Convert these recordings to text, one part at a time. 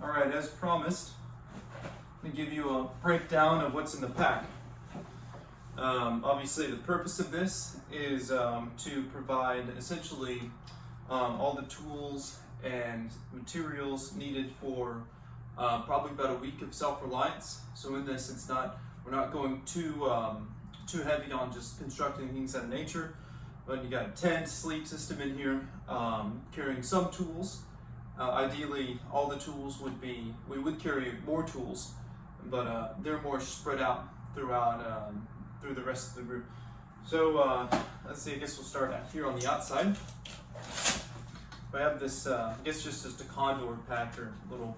Alright, as promised, I'm going to give you a breakdown of what's in the pack. Obviously the purpose of this is to provide essentially all the tools and materials needed for probably about a week of self-reliance. So in this, we're not going too heavy on just constructing things out of nature, but you got a tent, sleep system in here, carrying some tools. Ideally, all the tools we would carry more tools, but they're more spread out throughout through the rest of the group. So let's see, I guess we'll start out here on the outside. I have this, I guess just a condor pack or little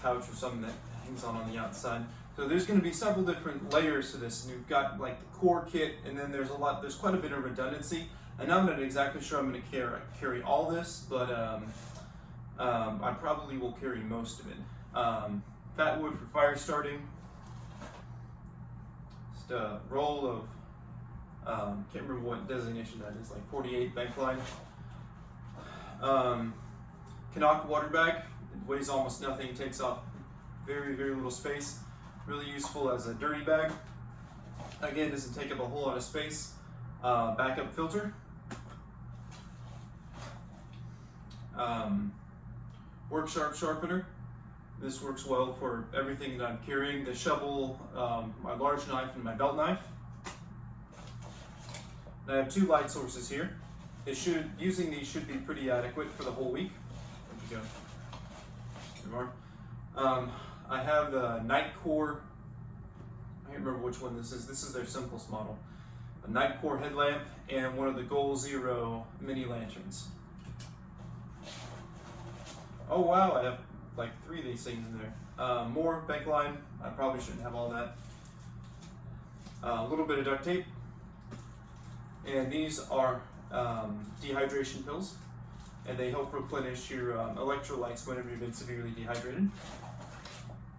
pouch or something that hangs on the outside. So there's going to be several different layers to this, and you've got like the core kit, and then there's quite a bit of redundancy. And I'm not exactly sure I'm going to carry all this, but I probably will carry most of it. Fat wood for fire starting. Just a roll of, can't remember what designation that is, like 48 bank line. Canuck water bag. It weighs almost nothing, takes up very, very little space. Really useful as a dirty bag. Again, doesn't take up a whole lot of space. Backup filter. Work sharp sharpener. This works well for everything that I'm carrying. The shovel, my large knife, and my belt knife. And I have two light sources here. Using these should be pretty adequate for the whole week. Where'd you go? There you are. I have the Nightcore, I can't remember which one this is. This is their simplest model. A Nightcore headlamp and one of the Goal Zero mini lanterns. Oh wow, I have like 3 of these things in there. More bank line. I probably shouldn't have all that. A little bit of duct tape. And these are dehydration pills, and they help replenish your electrolytes whenever you've been severely dehydrated.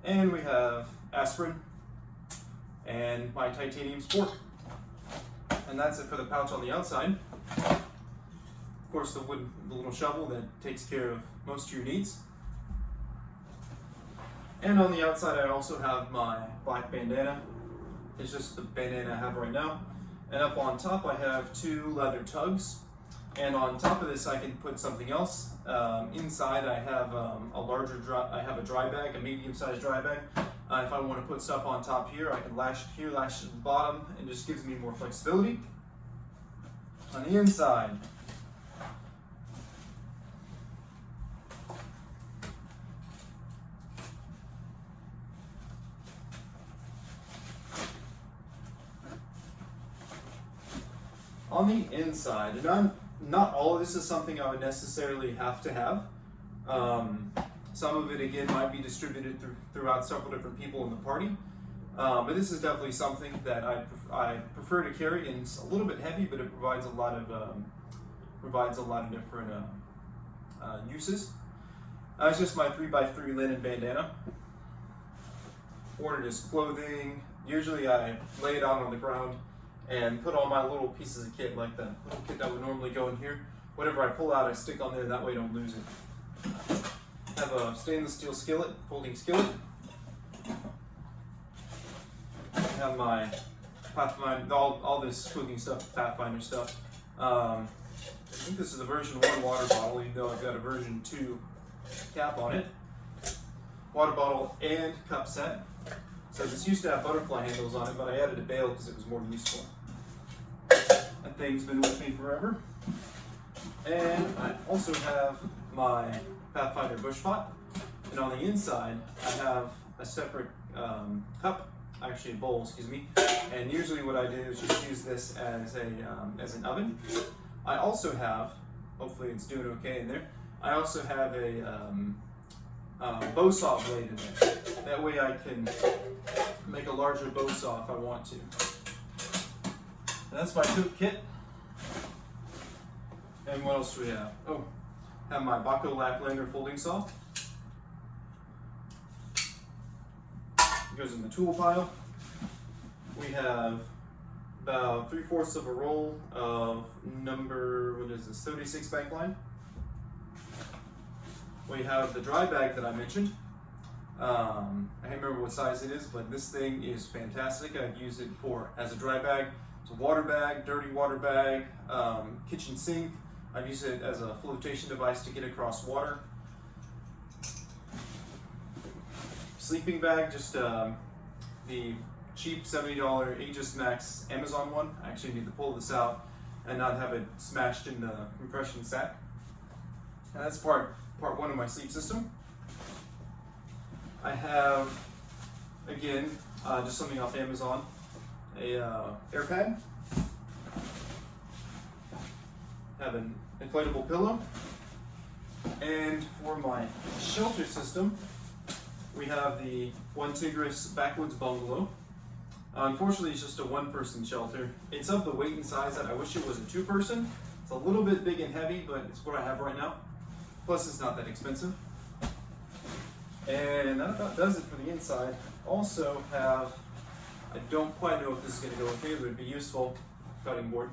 And we have aspirin and my titanium spork. And that's it for the pouch on the outside. Of course, the little shovel that takes care of most of your needs. And on the outside, I also have my black bandana. It's just the bandana I have right now. And up on top, I have 2 leather tugs. And on top of this, I can put something else. Inside, I have I have a dry bag, a medium-sized dry bag. If I want to put stuff on top here, I can lash it here, lash it at the bottom, and just gives me more flexibility. On the inside, and not all of this is something I would necessarily have to have. Some of it, again, might be distributed throughout several different people in the party. But this is definitely something that I prefer to carry, and it's a little bit heavy, but it provides a lot of different uses. It's just my 3x3 linen bandana. Ordered as clothing. Usually I lay it out on the ground and put all my little pieces of kit, like the little kit that would normally go in here. Whatever I pull out, I stick on there, that way I don't lose it. I have a stainless steel skillet, folding skillet. I have my Pathfinder, all this cooking stuff, Pathfinder stuff. I think this is a version 1 water bottle, even though I've got a version 2 cap on it. Water bottle and cup set. So this used to have butterfly handles on it, but I added a bail because it was more useful. That thing's been with me forever. And I also have my Pathfinder bush pot. And on the inside, I have a separate cup, actually a bowl, excuse me. And usually what I do is just use this as an oven. I also have, hopefully it's doing okay in there, I also have a bow saw blade in there. That way I can make a larger bow saw if I want to. And that's my cook kit. And what else do we have? Oh, have my Baco Laplander folding saw. It goes in the tool pile. We have about 3/4 of a roll of number, 36 bank line. We have the dry bag that I mentioned. I can't remember what size it is, but this thing is fantastic. I've used it as a dry bag, it's a water bag, dirty water bag, kitchen sink. I've used it as a flotation device to get across water. Sleeping bag, just the cheap $70 Aegis Max Amazon one. I actually need to pull this out and not have it smashed in the compression sack. And that's part one of my sleep system. I have, again, just something off Amazon, a air pad. Have an inflatable pillow. And for my shelter system, we have the One Tigris Backwoods Bungalow. Unfortunately, it's just a one-person shelter. It's of the weight and size that I wish it was a two-person. It's a little bit big and heavy, but it's what I have right now. Plus, it's not that expensive. And that about does it for the inside. Also have, I don't quite know if this is going to go with me, but it would be useful, cutting board.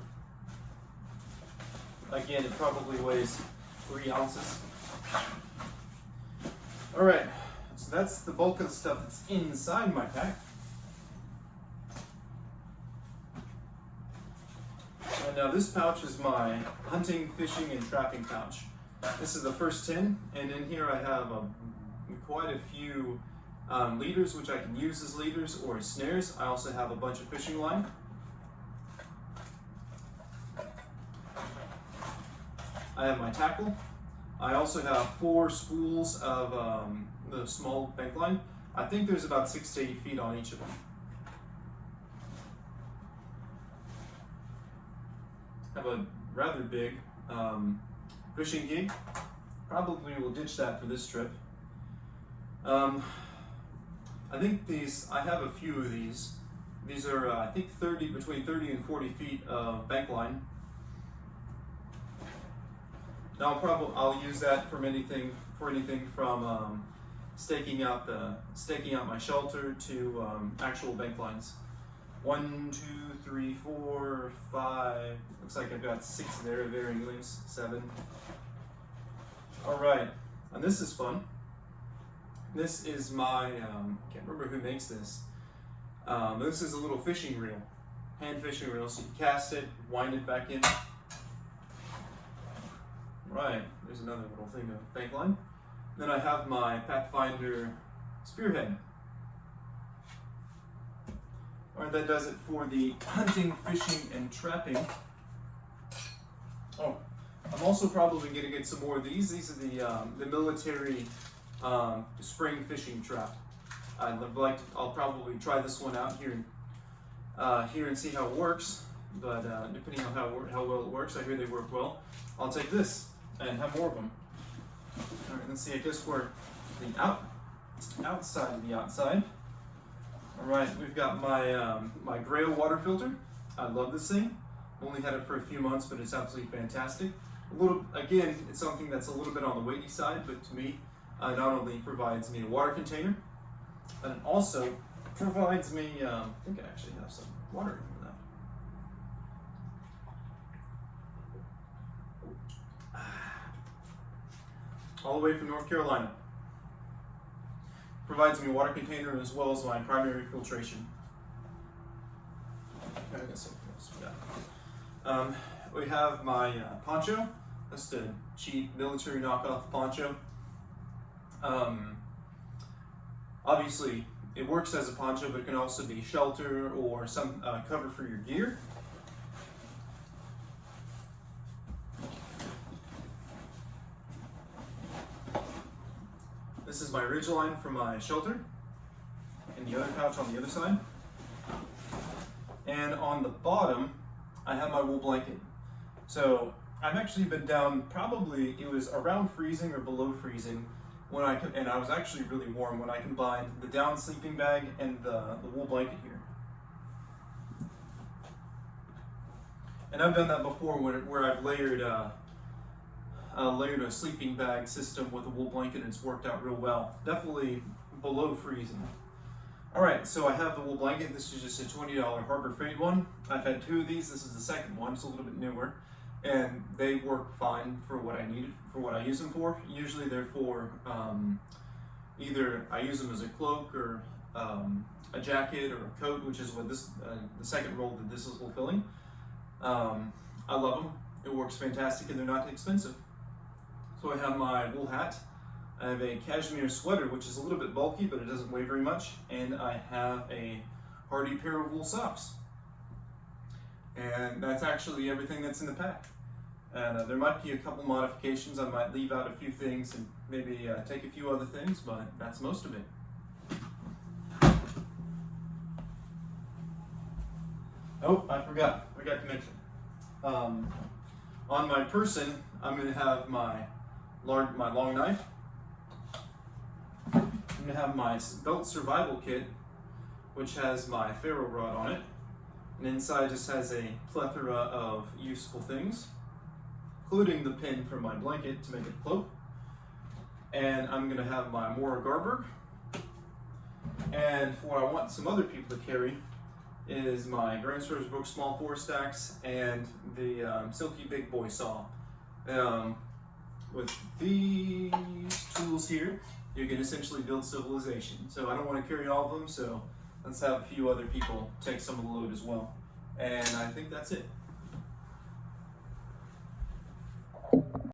Again, it probably weighs 3 ounces. All right, so that's the bulk of the stuff that's inside my pack. And now this pouch is my hunting, fishing, and trapping pouch. This is the first 10, and in here I have quite a few leaders, which I can use as leaders or as snares. I also have a bunch of fishing line. I have my tackle. I also have 4 spools of the small bank line. I think there's about 6 to 8 feet on each of them. I have a rather big fishing gig. Probably will ditch that for this trip. I think I have a few of these. These are, I think, between 30 and 40 feet of bank line. Now I'll use that for anything from staking out my shelter to actual bank lines. 1, 2, 3, 4, 5. Looks like I've got 6 there, varying lengths. 7. All right, and this is fun. This is my, can't remember who makes this. This is a little fishing reel, hand fishing reel. So you cast it, wind it back in. Right, there's another little thing of bank line. Then I have my Pathfinder spearhead. All right, that does it for the hunting, fishing, and trapping. Oh, I'm also probably going to get some more of these. These are the military spring fishing trap. I'll probably try this one out here and see how it works. But depending on how well it works, I hear they work well. I'll take this and have more of them. All right, let's see. I guess we're the outside of the outside. All right, we've got my my Grail water filter. I love this thing. Only had it for a few months, but it's absolutely fantastic. Again, it's something that's a little bit on the weighty side, but to me, not only provides me a water container, but it also provides me. I think I actually have some water in that. All the way from North Carolina. Provides me a water container as well as my primary filtration. I guess something else we got. We have my poncho. That's the cheap military knockoff poncho. Obviously, it works as a poncho, but it can also be shelter or some cover for your gear. This is my ridgeline for my shelter, and the other pouch on the other side. And on the bottom, I have my wool blanket. So I've actually been down, probably it was around freezing or below freezing and I was actually really warm when I combined the down sleeping bag and the wool blanket here. And I've done that before where I've layered a sleeping bag system with a wool blanket, and it's worked out real well. Definitely below freezing. All right, so I have the wool blanket. This is just a $20 Harbor Freight one. I've had 2 of these. This is the second one. It's a little bit newer, and they work fine for what I needed, for what I use them for. Usually they're for Either I use them as a cloak or a jacket or a coat, which is what this the second role that this is fulfilling. I love them. It works fantastic and they're not expensive. So I have my wool hat. I have a cashmere sweater, which is a little bit bulky, but it doesn't weigh very much. And I have a hardy pair of wool socks. And that's actually everything that's in the pack. And there might be a couple modifications. I might leave out a few things and maybe take a few other things, but that's most of it. Oh, I forgot to mention. On my person, I'm going to have my long knife. I'm going to have my belt survival kit, which has my ferro rod on it. And inside just has a plethora of useful things, including the pin for my blanket to make it a cloak. And I'm going to have my Mora Garberg. And what I want some other people to carry is my Grand Stores Book Small 4 Stacks and the Silky Big Boy Saw. With these tools here, you can essentially build civilization. So I don't want to carry all of them, so let's have a few other people take some of the load as well. And I think that's it.